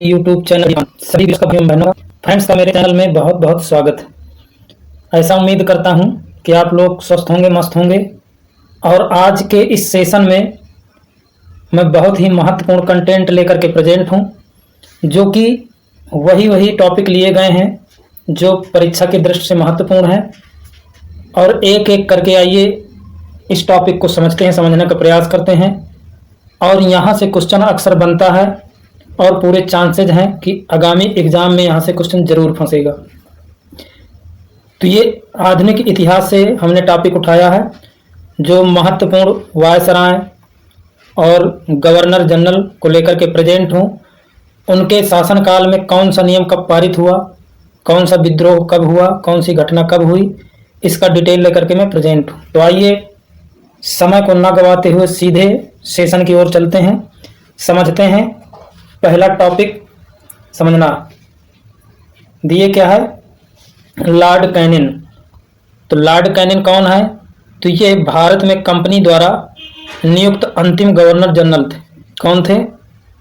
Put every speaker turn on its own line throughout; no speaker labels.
YouTube channel सभी भाइयों बहनों का फ्रेंड्स का मेरे चैनल में बहुत बहुत स्वागत है। ऐसा उम्मीद करता हूं कि आप लोग स्वस्थ होंगे, मस्त होंगे। और आज के इस सेशन में मैं बहुत ही महत्वपूर्ण कंटेंट लेकर के प्रेजेंट हूं, जो कि वही टॉपिक लिए गए हैं जो परीक्षा की दृष्टि से महत्वपूर्ण है। और एक एक करके आइए इस टॉपिक को समझते हैं, समझने का प्रयास करते हैं। और यहाँ से क्वेश्चन अक्सर बनता है और पूरे चांसेज हैं कि आगामी एग्जाम में यहाँ से क्वेश्चन जरूर फंसेगा। तो ये आधुनिक इतिहास से हमने टॉपिक उठाया है, जो महत्वपूर्ण वायसराय और गवर्नर जनरल को लेकर के प्रेजेंट हूँ। उनके शासनकाल में कौन सा नियम कब पारित हुआ, कौन सा विद्रोह कब हुआ, कौन सी घटना कब हुई, इसका डिटेल लेकर के मैं प्रेजेंट हूँ। तो आइए समय को न गवाते हुए सीधे सेशन की ओर चलते हैं, समझते हैं। पहला टॉपिक समझना दिए क्या है, लॉर्ड कैनिन। तो लॉर्ड कैनिन कौन है? तो ये भारत में कंपनी द्वारा नियुक्त अंतिम गवर्नर जनरल थे। कौन थे?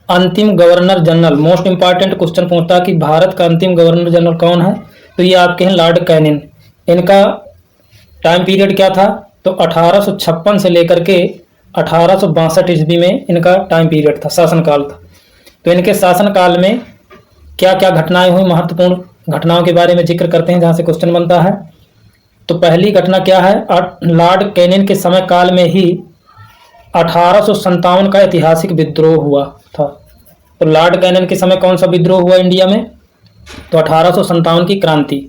अंतिम governor general. Most important question पूछता है कि भारत का अंतिम गवर्नर जनरल कौन है, तो ये आपके हैं लॉर्ड कैनिन। इनका टाइम पीरियड क्या था? तो 1856 से लेकर के 1862 ईस्वी में इनका टाइम पीरियड था, शासनकाल था। तो इनके शासनकाल में क्या क्या घटनाएं हुई, महत्वपूर्ण घटनाओं के बारे में जिक्र करते हैं जहां से क्वेश्चन बनता है। तो पहली घटना क्या है? लॉर्ड कैनिन के समय काल में ही 1857 का ऐतिहासिक विद्रोह हुआ था। तो लॉर्ड कैनिन के समय कौन सा विद्रोह हुआ इंडिया में? तो 1857 की क्रांति।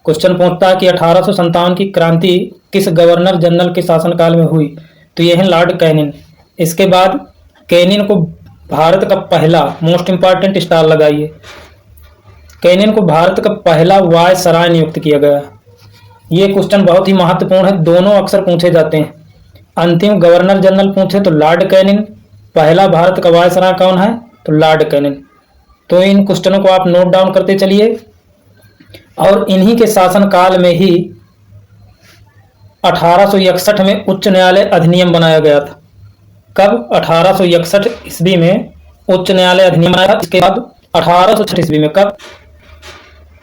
क्वेश्चन पूछता है कि 1857 की क्रांति किस गवर्नर जनरल के शासनकाल में हुई? तो यह है लॉर्ड कैनिन। इसके बाद कैनिन को भारत का पहला, मोस्ट इंपॉर्टेंट स्टार लगाइए, कैनिन को भारत का पहला वायसराय नियुक्त किया गया। ये क्वेश्चन बहुत ही महत्वपूर्ण है, दोनों अक्सर पूछे जाते हैं। अंतिम गवर्नर जनरल पूछे तो लॉर्ड कैनिन, पहला भारत का वायसराय कौन है? तो लॉर्ड कैनिन। तो इन क्वेश्चनों को आप नोट डाउन करते चलिए। और इन्हीं के शासनकाल में ही 1861 में उच्च न्यायालय अधिनियम बनाया गया था। कब? 1861 ईस्वी में उच्च न्यायालय अधिनियम आया। इसके बाद 1866 ईस्वी में, कब?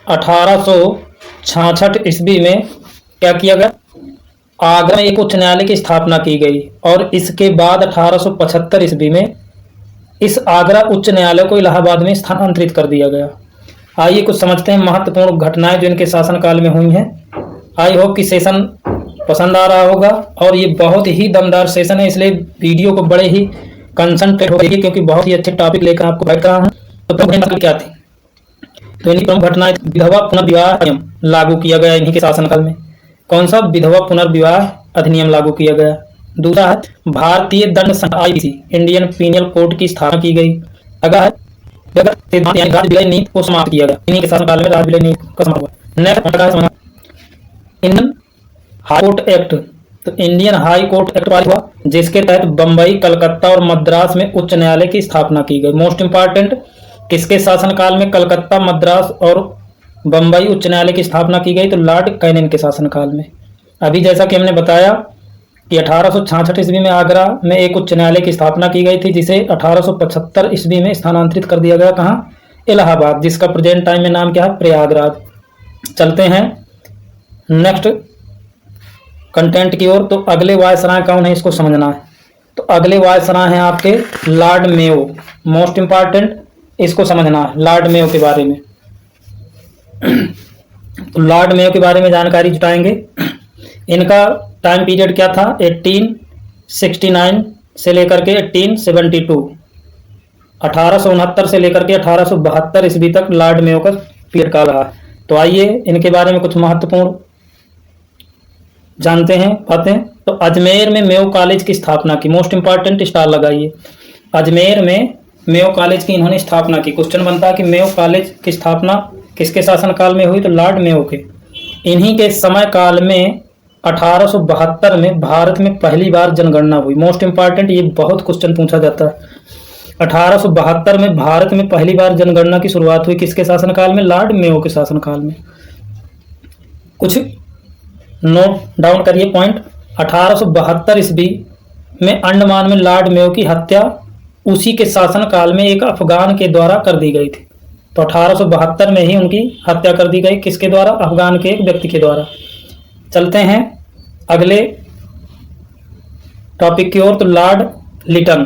1866 ईस्वी में क्या किया गया? आगरा में एक उच्च न्यायालय की स्थापना की गई। और इसके बाद 1875 ईस्वी में इस आगरा उच्च न्यायालय को इलाहाबाद में स्थानांतरित कर दिया गया। आइए कुछ समझते हैं महत्वपूर्ण घटनाएं जो इनके शासनकाल में हुई हैं। आई होप कि सेशन पसंद आ रहा होगा। और ये बहुत ही दमदार सेशन है, इसलिए वीडियो को बड़े ही कंसंट्रेट हो देखिए, क्योंकि बहुत ही अच्छे टॉपिक लेकर आपको बैठ रहा हूँ। तो प्रमुख घटना क्या थी? तो इनकी प्रमुख घटनाएं, विधवा पुनर्विवाह अधिनियम लागू किया गया इन्हीं के शासनकाल में। कौन सा? विधवा पुनर्विवाह अधिनियम लागू किया गया। दूसरा है भारतीय दंड संहिता IPC, इंडियन पीनल कोड की स्थापना की गई। अगला है राज विलय नीति को समाप्त किया गया। इन्हीं के शासनकाल में राज विलय नीति का समाप्त हुआ। Next Indian high court act. तो इंडियन हाई कोर्ट एक्ट पारित हुआ, जिसके तहत बंबई, कलकत्ता और मद्रास में उच्च न्यायालय की स्थापना की गई। मोस्ट इंपॉर्टेंट, किसके शासनकाल में कलकत्ता, मद्रास और बंबई उच्च न्यायालय की स्थापना की गई? तो लॉर्ड कैनिन के शासनकाल में। अभी जैसा कि हमने बताया कि 1866 ईस्वी में आगरा में एक उच्च न्यायालय की स्थापना की गई थी, जिसे 1875 ईस्वी में स्थानांतरित कर दिया गया। कहाँ? इलाहाबाद, जिसका प्रेजेंट टाइम में नाम क्या है? प्रयागराज। चलते हैं नेक्स्ट कंटेंट की ओर। तो अगले वायसराय कौन है, इसको समझना है। तो अगले वायसराय हैं आपके लॉर्ड मेयो। मोस्ट इंपॉर्टेंट, इसको समझना है लॉर्ड मेयो के बारे में। तो लॉर्ड मेयो के बारे में जानकारी जुटाएंगे। इनका टाइम पीरियड क्या था? 1869 से लेकर के 1872, 1869 से लेकर के 1872 ईस्वी तक लॉर्ड मेयो का पीरियड काल रहा। तो आइए इनके बारे में कुछ महत्वपूर्ण जानते हैं, बातें। तो अजमेर में मेयो कॉलेज की स्थापना की। मोस्ट इंपॉर्टेंट स्टार लगाइए। अजमेर में मेयो कॉलेज की इन्होंने स्थापना की। क्वेश्चन बनता है कि मेयो कॉलेज की स्थापना किसके शासनकाल में हुई? तो लॉर्ड मेयो के। इन्हीं के समय काल में 1872 में भारत में पहली बार जनगणना हुई। मोस्ट इंपॉर्टेंट, ये बहुत क्वेश्चन पूछा जाता है। 1872 में भारत में पहली बार जनगणना की शुरुआत हुई, किसके शासनकाल में? लॉर्ड मेयो के शासनकाल में। कुछ नोट डाउन करिए पॉइंट। 1872 ईस्वी में अंडमान में लॉर्ड मेयो की हत्या उसी के शासनकाल में एक अफगान के द्वारा कर दी गई थी। तो 1872 में ही उनकी हत्या कर दी गई। किसके द्वारा? अफगान के एक व्यक्ति के द्वारा। चलते हैं अगले टॉपिक की ओर। तो लॉर्ड लिटन,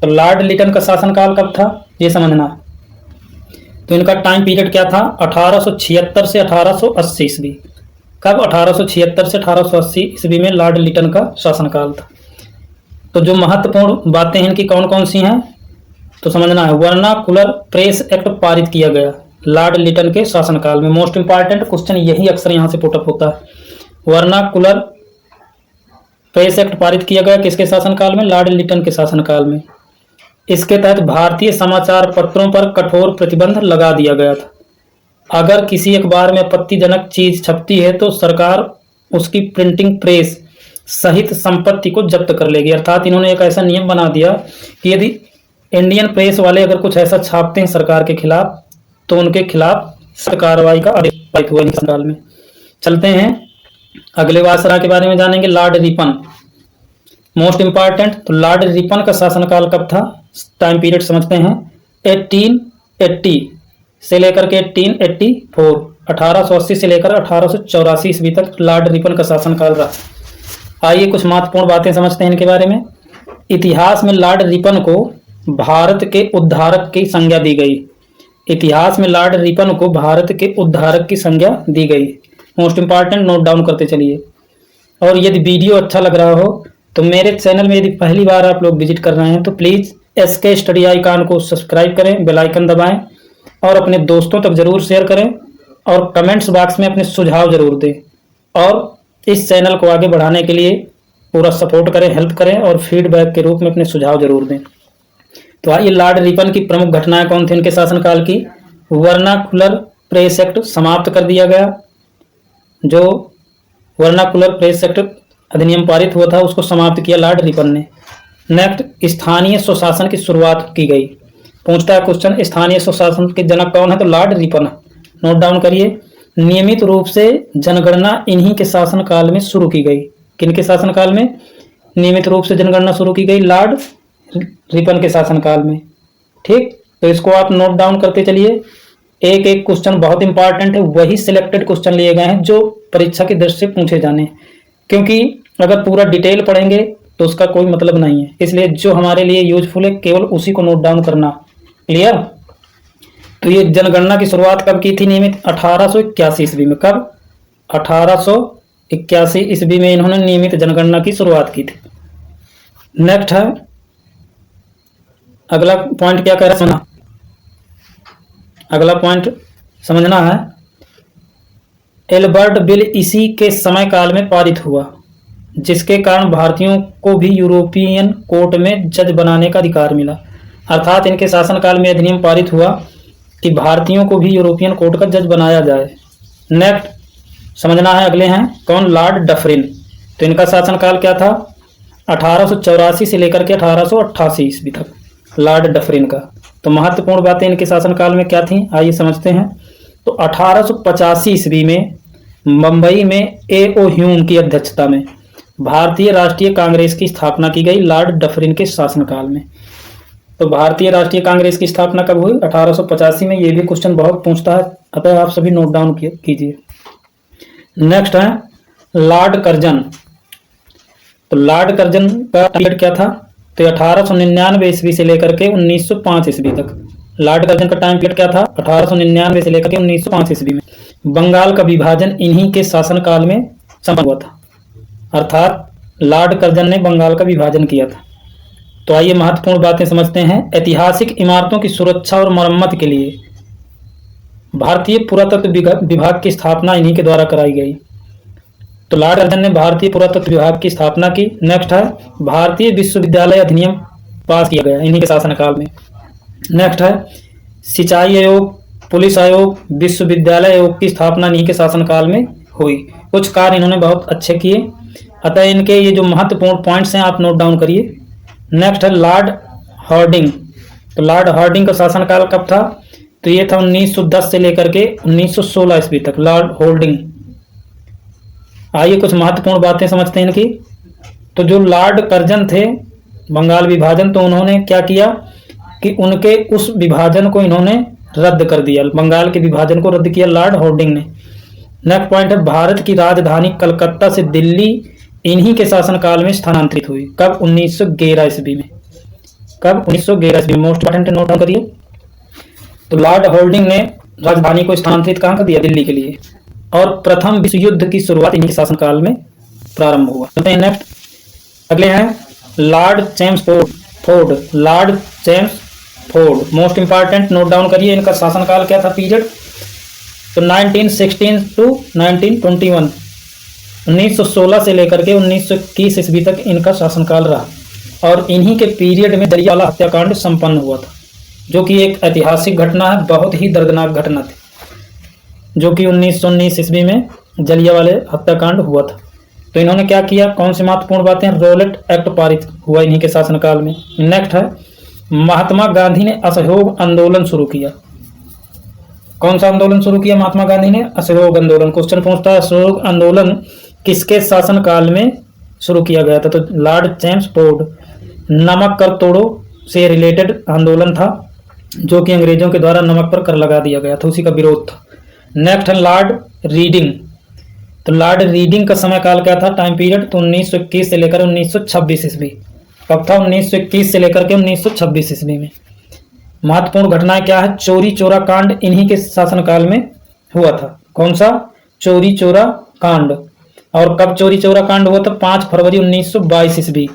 तो लॉर्ड लिटन का शासनकाल कब था ये समझना है। तो इनका टाइम पीरियड क्या था? 1876 से 1880 ईस्वी। कब? 1876 से 1880 ईस्वी में लॉर्ड लिटन का शासनकाल था। तो जो महत्वपूर्ण बातें हैं इनकी कौन कौन सी हैं तो समझना है। वर्नाकुलर प्रेस एक्ट पारित किया गया लॉर्ड लिटन के शासनकाल में। मोस्ट इंपॉर्टेंट क्वेश्चन यही अक्सर यहाँ से पुटअप होता है। वर्नाकुलर प्रेस एक्ट पारित किया गया किसके शासनकाल में? लॉर्ड लिटन के शासनकाल में। इसके तहत भारतीय समाचार पत्रों पर कठोर प्रतिबंध लगा दिया गया था। अगर किसी अखबार में आपत्तिजनक चीज छपती है तो सरकार उसकी प्रिंटिंग प्रेस सहित संपत्ति को जब्त कर लेगी। अर्थात इन्होंने एक ऐसा नियम बना दिया कि यदि इंडियन प्रेस वाले अगर कुछ ऐसा छापते हैं सरकार के खिलाफ तो उनके खिलाफ कार्रवाई का आदेश पारित हुआ इस साल में। चलते हैं अगले वायसराय के बारे में जानेंगे। Lord Ripon, most important. तो लॉर्ड रिपन का शासनकाल कब था? टाइम पीरियड समझते हैं। 1880 से लेकर के 1884, 1880 से लेकर 1884 ईस्वी तक लॉर्ड रिपन का शासनकाल रहा। आइए कुछ महत्वपूर्ण बातें समझते हैं इनके बारे में। इतिहास में लॉर्ड रिपन को भारत के उद्धारक की संज्ञा दी गई। इतिहास में लॉर्ड रिपन को भारत के उद्धारक की संज्ञा दी गई। मोस्ट इंपॉर्टेंट, नोट डाउन करते चलिए। और यदि वीडियो अच्छा लग रहा हो तो मेरे चैनल में यदि पहली बार आप लोग विजिट कर रहे हैं तो प्लीज़ SK स्टडी आइकॉन को सब्सक्राइब करें, बेल आइकन दबाएं और अपने दोस्तों तक जरूर शेयर करें और कमेंट्स बॉक्स में अपने सुझाव जरूर दें। और इस चैनल को आगे बढ़ाने के लिए पूरा सपोर्ट करें, हेल्प करें और फीडबैक के रूप में अपने सुझाव जरूर दें। तो आइए लॉर्ड रिपन की प्रमुख घटनाएं कौन थी इनके शासनकाल की। वर्नाकुलर प्रेस एक्ट समाप्त कर दिया गया। जो वर्नाकुलर प्रेस एक्ट अधिनियम पारित हुआ था उसको समाप्त किया लॉर्ड रिपन ने। नेक्स्ट, स्थानीय स्वशासन की शुरुआत की गई। पूछता है क्वेश्चन, स्थानीय स्वशासन के जनक कौन है? तो लॉर्ड रिपन। नोट डाउन करिए। नियमित रूप से जनगणना इन्हीं के शासनकाल में शुरू की गई। किनके शासनकाल में नियमित रूप से जनगणना शुरू की गई? लॉर्ड रिपन के शासनकाल में। ठीक, तो इसको आप नोट डाउन करते चलिए। एक एक क्वेश्चन बहुत इंपॉर्टेंट है, वही सिलेक्टेड क्वेश्चन लिए गए हैं जो परीक्षा की दृष्टि से पूछे जाने, क्योंकि अगर पूरा डिटेल पढ़ेंगे तो उसका कोई मतलब नहीं है। इसलिए जो हमारे लिए यूजफुल है केवल उसी को नोट डाउन करना। क्लियर? तो ये जनगणना की शुरुआत कब की थी नियमित? 1881 ईस्वी में। कब? 1881 ईस्वी में इन्होंने नियमित जनगणना की शुरुआत की थी। नेक्स्ट है अगला पॉइंट क्या कह रहा है? अगला पॉइंट समझना है। एल्बर्ट बिल इसी के समय काल में पारित हुआ जिसके कारण भारतीयों को भी यूरोपियन कोर्ट में जज बनाने का अधिकार मिला। अर्थात इनके शासनकाल में अधिनियम पारित हुआ कि भारतीयों को भी यूरोपियन कोर्ट का जज बनाया जाए। नेक्स्ट समझना है अगले हैं कौन? Lord Dufferin. तो इनका शासनकाल क्या था? 1884 से लेकर के 1888 ईस्वी तक लॉर्ड डफरिन का। तो महत्वपूर्ण बातें इनके शासनकाल में क्या थी आइए समझते हैं। तो 1885 ईस्वी में मुंबई में A.O. ह्यूम की अध्यक्षता में भारतीय राष्ट्रीय कांग्रेस की स्थापना की गई लॉर्ड डफरिन के शासनकाल में। तो भारतीय राष्ट्रीय कांग्रेस की स्थापना कब हुई? 1885 में। ये भी क्वेश्चन बहुत पूछता है, अतः आप सभी नोट डाउन कीजिए। नेक्स्ट है लॉर्ड कर्जन। तो लॉर्ड कर्जन का पीरियड क्या था? तो 1899 ईस्वी से लेकर के 1905 ईस्वी तक लॉर्ड कर्जन का टाइम पीरियड क्या था? 1899 से लेकर के 1905 ईस्वी में। बंगाल का विभाजन इन्हीं के शासनकाल में संपन्न हुआ था। अर्थात लॉर्ड कर्जन ने बंगाल का विभाजन किया था। तो आइए महत्वपूर्ण बातें समझते हैं। ऐतिहासिक इमारतों की सुरक्षा और मरम्मत के लिए भारतीय पुरातत्व विभाग की स्थापना इन्हीं के द्वारा कराई गई। तो लॉर्ड कर्जन ने भारतीय पुरातत्व विभाग की स्थापना की। नेक्स्ट है भारतीय विश्वविद्यालय अधिनियम पास किया गया इन्हीं के शासनकाल में। नेक्स्ट है सिंचाई आयोग, पुलिस आयोग, विश्वविद्यालय आयोग की स्थापना इन्हीं के शासनकाल में हुई। कुछ कार्य इन्होंने बहुत अच्छे किए, अतः इनके ये जो महत्वपूर्ण पॉइंट्स हैं आप नोट डाउन करिए। नेक्स्ट है लॉर्ड हार्डिंग। तो लॉर्ड हार्डिंग का शासनकाल कब था? तो ये था 1910 से लेकर के 1916 ईस्वी तक लॉर्ड हार्डिंग। आइए कुछ महत्वपूर्ण बातें समझते हैं इनकी। तो जो लॉर्ड कर्जन थे बंगाल विभाजन, तो उन्होंने क्या किया कि उनके उस विभाजन को इन्होंने रद्द कर दिया, बंगाल के विभाजन को रद्द किया लॉर्ड हार्डिंग ने। नेक्स्ट पॉइंट है, भारत की राजधानी कलकत्ता से दिल्ली इन्हीं के शासनकाल में स्थानांतरित हुई। कब? 1911 ईस्वी में। कब? 1911 ईस्वी। मोस्ट इंपॉर्टेंट नोट डाउन करिए। तो लॉर्ड हार्डिंग ने राजधानी को स्थानांतरित कहाँ कर दिया? दिल्ली के लिए। और प्रथम विश्व युद्ध की शुरुआत इन्हीं के शासनकाल में प्रारंभ हुआ। नेक्स्ट अगले हैं Lord Chelmsford. Lord Chelmsford most important, note down करिए। इनका शासनकाल क्या था? पीरियड तो 1916 टू 1921, 1916 से लेकर के 1921 ईस्वी तक इनका शासनकाल रहा। और इन्हीं के पीरियड में जलियांवाला हत्याकांड संपन्न हुआ था, जो कि एक ऐतिहासिक घटना है, बहुत ही दर्दनाक घटना थी, जो कि 1919 ईस्वी में जलियांवाला हत्याकांड हुआ था। तो इन्होंने क्या किया? कौन सी महत्वपूर्ण बातें? रॉलेट एक्ट पारित हुआ इन्हीं के शासनकाल में। नेक्स्ट है, महात्मा गांधी ने असहयोग आंदोलन शुरू किया। कौन सा आंदोलन शुरू किया महात्मा गांधी ने? असहयोग आंदोलन। क्वेश्चन पूछता है असहयोग आंदोलन किसके शासनकाल में शुरू किया गया था? तो लॉर्ड चेम्सफोर्ड। नमक कर तोड़ो से रिलेटेड आंदोलन था, जो कि अंग्रेजों के द्वारा नमक पर कर लगा दिया गया था, उसी का विरोध था। नेक्स्ट है लॉर्ड रीडिंग। तो लॉर्ड रीडिंग का समय काल क्या था? टाइम पीरियड तो 1921 से लेकर 1926 ईस्वी। कब था? 1921 से लेकर के 1926 ईस्वी में। महत्वपूर्ण घटनाएं क्या है? चोरी चोरा कांड इन्हीं के शासनकाल में हुआ था। कौन सा? चोरी चोरा कांड। और कब चोरी चोरा कांड हुआ था? 5 फरवरी 1922 ईस्वी।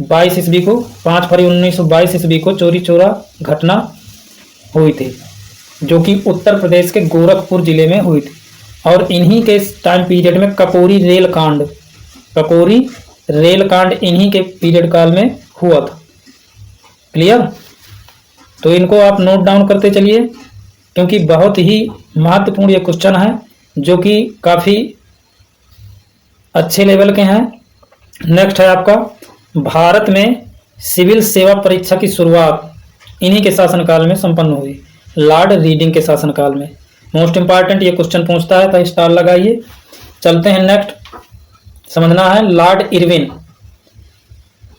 22 ईस्वी को, 5 फरवरी 1922 ईस्वी को चोरी चोरा घटना हुई थी, जो कि उत्तर प्रदेश के गोरखपुर जिले में हुई थी। और इन्हीं के टाइम पीरियड में ककोरी रेल कांड, ककोरी रेल कांड इन्हीं के पीरियड काल में हुआ था। क्लियर? तो इनको आप नोट डाउन करते चलिए, क्योंकि बहुत ही महत्वपूर्ण ये क्वेश्चन है, जो कि काफी अच्छे लेवल के हैं। नेक्स्ट है आपका, भारत में सिविल सेवा परीक्षा की शुरुआत इन्हीं के शासनकाल में संपन्न हुई, लॉर्ड रीडिंग के शासनकाल में। मोस्ट इंपॉर्टेंट ये क्वेश्चन पूछता है, तो स्टार लगाइए। चलते हैं नेक्स्ट, समझना है लॉर्ड इरविन।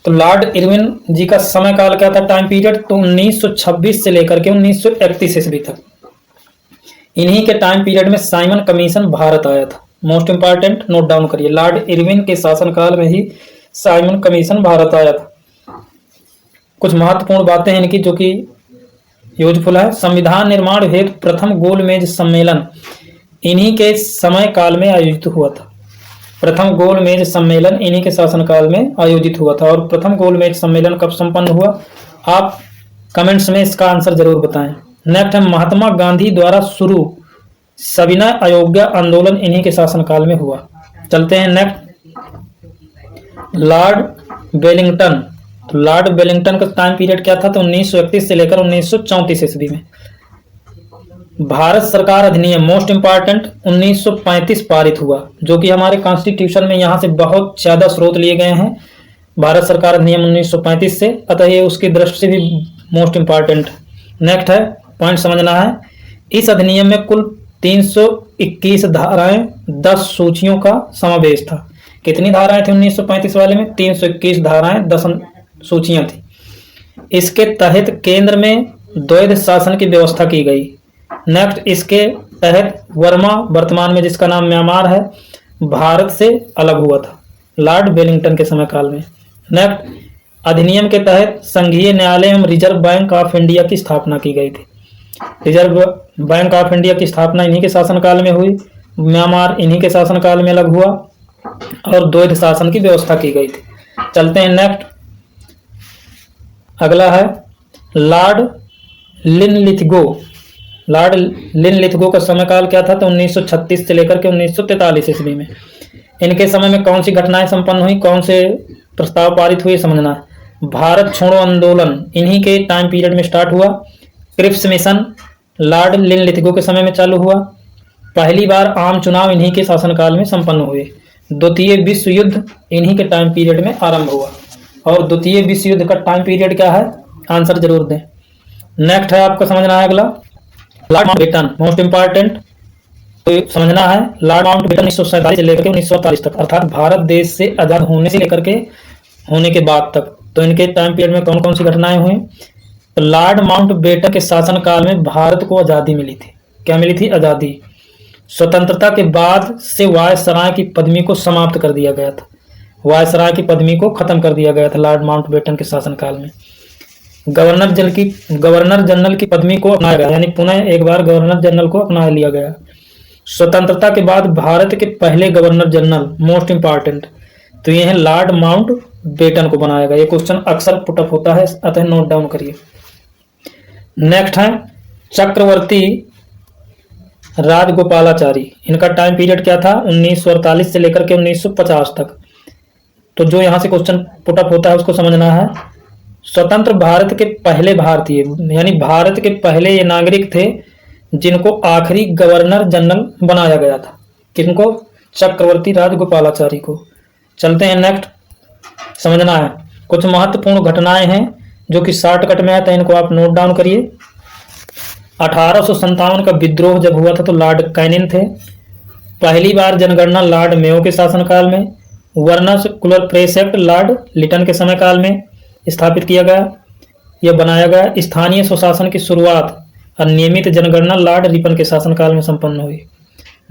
तो लॉर्ड इरविन जी का समय काल क्या था? टाइम पीरियड तो 1926 से लेकर के 1931 ईस्वी तक। इन्हीं के टाइम पीरियड में साइमन कमीशन भारत आया था। मोस्ट इंपॉर्टेंट, नोट डाउन करिए। लॉर्ड इरविन के शासनकाल में ही साइमन कमीशन भारत आया था। कुछ महत्वपूर्ण बातें हैं इनकी, जो कि यूजफुल है। संविधान निर्माण हेतु प्रथम गोलमेज सम्मेलन इन्हीं के समय काल में आयोजित हुआ था। प्रथम गोलमेज सम्मेलन इन्हीं के शासनकाल में आयोजित हुआ था। और प्रथम गोलमेज सम्मेलन कब संपन्न हुआ? आप कमेंट्स में इसका आंसर जरूर बताएं। नेक्स्ट है, महात्मा गांधी द्वारा शुरू सविनय अयोग्य आंदोलन इन्हीं के शासनकाल में हुआ। चलते हैं नेक्स्ट, लॉर्ड वेलिंगटन। तो लॉर्ड वेलिंगटन का टाइम पीरियड क्या था? तो 1931 से लेकर 1934 ईस्वी में। भारत सरकार अधिनियम मोस्ट इंपॉर्टेंट 1935 पारित हुआ, जो कि हमारे कॉन्स्टिट्यूशन में यहाँ से बहुत ज्यादा स्रोत लिए गए हैं भारत सरकार अधिनियम 1935 से, अतः ये उसकी दृष्टि से भी मोस्ट इंपॉर्टेंट। नेक्स्ट है, पॉइंट समझना है, इस अधिनियम में कुल 321 धाराएं 10 सूचियों का समावेश था। कितनी धाराएं थी 1935 वाले में? 321 धाराएं 10 सूचियां थी। इसके तहत केंद्र में द्वैध शासन की व्यवस्था की गई। नेक्स्ट, इसके तहत वर्मा, वर्तमान में जिसका नाम म्यांमार है, भारत से अलग हुआ था लॉर्ड वेलिंगटन के समय काल में। नेक्स्ट, अधिनियम के तहत संघीय न्यायालय एवं रिजर्व बैंक ऑफ इंडिया की स्थापना की गई थी। रिजर्व बैंक ऑफ इंडिया की स्थापना इन्हीं के शासनकाल में हुई। म्यांमार इन्हीं के शासनकाल में अलग हुआ और द्वैध शासन की व्यवस्था की गई थी। चलते हैं नेक्स्ट, अगला है लॉर्ड लिनलिथगो। लॉर्ड लिनलिथगो का समय काल क्या था? तो 1936 से लेकर के 1943 ईस्वी में। इनके समय में कौन सी घटनाएं संपन्न हुई, कौन से प्रस्ताव पारित हुए, समझना है। भारत छोड़ो आंदोलन इन्हीं के टाइम पीरियड में स्टार्ट हुआ। क्रिप्स मिशन लॉर्ड लिनलिथगो के समय में चालू हुआ। पहली बार आम चुनाव इन्हीं के शासनकाल में संपन्न हुए। द्वितीय विश्व युद्ध इन्हीं के टाइम पीरियड में आरंभ हुआ। और द्वितीय विश्व युद्ध का टाइम पीरियड क्या है? आंसर जरूर दें। नेक्स्ट है, आपको समझना है अगला, लॉर्ड माउंटबेटन। मोस्ट इंपॉर्टेंट तो समझना है, लॉर्ड माउंटबेटन 1947 से लेकर 1948 तक, अर्थात भारत देश से आजाद होने से लेकर के होने के बाद तक। तो इनके टाइम पीरियड में कौन कौन सी घटनाएं हुई? तो लॉर्ड माउंटबेटन के शासनकाल में भारत को आज़ादी मिली थी। क्या मिली थी? आज़ादी। स्वतंत्रता के बाद से वायसराय की पदवी को समाप्त कर दिया गया था। वायसराय की पदवी को खत्म कर दिया गया था लॉर्ड माउंटबेटन के शासनकाल में। गवर्नर जनरल की पदवी को अपनाया गया, यानी पुनः एक बार गवर्नर जनरल को अपना लिया गया। स्वतंत्रता के बाद भारत के पहले गवर्नर जनरल, मोस्ट इंपॉर्टेंट, तो ये है लॉर्ड माउंटबेटन को बनाया गया। ये क्वेश्चन अक्सर पुटअप होता है, अतः नोट डाउन करिए। नेक्स्ट है चक्रवर्ती राजगोपालाचारी। इनका टाइम पीरियड क्या था? 1948 से लेकर के 1950 तक। तो जो यहाँ से क्वेश्चन पुटअप होता है उसको समझना है। स्वतंत्र भारत के पहले भारतीय, यानी भारत के पहले ये नागरिक थे जिनको आखिरी गवर्नर जनरल बनाया गया था। किनको? चक्रवर्ती राजगोपालाचारी को। चलते हैं नेक्स्ट। समझना है कुछ महत्वपूर्ण घटनाएं हैं जो कि शॉर्टकट में है, तो इनको आप नोट डाउन करिए। 1857 का विद्रोह जब हुआ था तो लॉर्ड कैनिंग थे। पहली बार जनगणना लॉर्ड मेयो के शासनकाल में। Vernacular press act Lord Lytton के समय काल में स्थापित किया गया, यह बनाया गया। स्थानीय स्वशासन की शुरुआत और नियमित जनगणना लॉर्ड रिपन के शासनकाल में संपन्न हुई।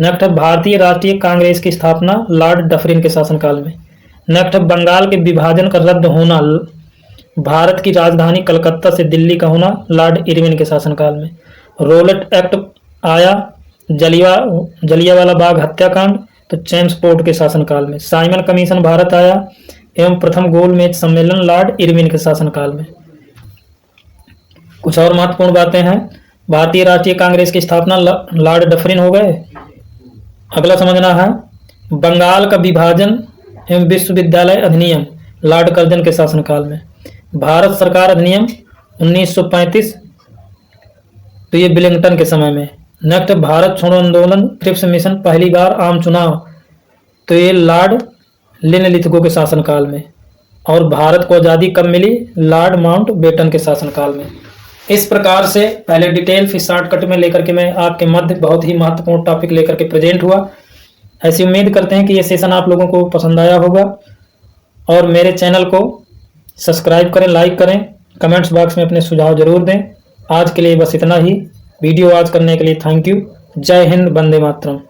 नेक्स्ट है भारतीय राष्ट्रीय कांग्रेस की स्थापना लॉर्ड डफरिन के शासनकाल में। नेक्स्ट है बंगाल के विभाजन का रद्द होना, भारत की राजधानी कलकत्ता से दिल्ली का होना लॉर्ड इरविन के शासनकाल में। रोलेट एक्ट आया, जलियांवाला बाग हत्याकांड तो चेम्सफोर्ड के शासनकाल में। साइमन कमीशन भारत आया एवं प्रथम गोलमेज सम्मेलन लॉर्ड इरविन के शासनकाल में। कुछ और महत्वपूर्ण बातें हैं। भारतीय राष्ट्रीय कांग्रेस की स्थापना लॉर्ड डफरिन हो गए। अगला समझना है बंगाल का विभाजन एवं विश्वविद्यालय अधिनियम लॉर्ड कर्जन के शासनकाल में। भारत सरकार अधिनियम 1935 तो ये विलिंगटन के समय में। नेक्स्ट भारत छोड़ो आंदोलन, क्रिप्स मिशन, पहली बार आम चुनाव तो ये लॉर्ड लिनलिथगो के शासनकाल में। और भारत को आज़ादी कब मिली? लॉर्ड माउंटबेटन के शासनकाल में। इस प्रकार से पहले डिटेल फिर शॉर्टकट में लेकर के मैं आपके मध्य बहुत ही महत्वपूर्ण टॉपिक लेकर के प्रेजेंट हुआ। ऐसी उम्मीद करते हैं कि ये सेशन आप लोगों को पसंद आया होगा और मेरे चैनल को सब्सक्राइब करें, लाइक करें, कमेंट्स बॉक्स में अपने सुझाव जरूर दें। आज के लिए बस इतना ही। वीडियो वॉच करने के लिए थैंक यू। जय हिंद, वंदे मातरम।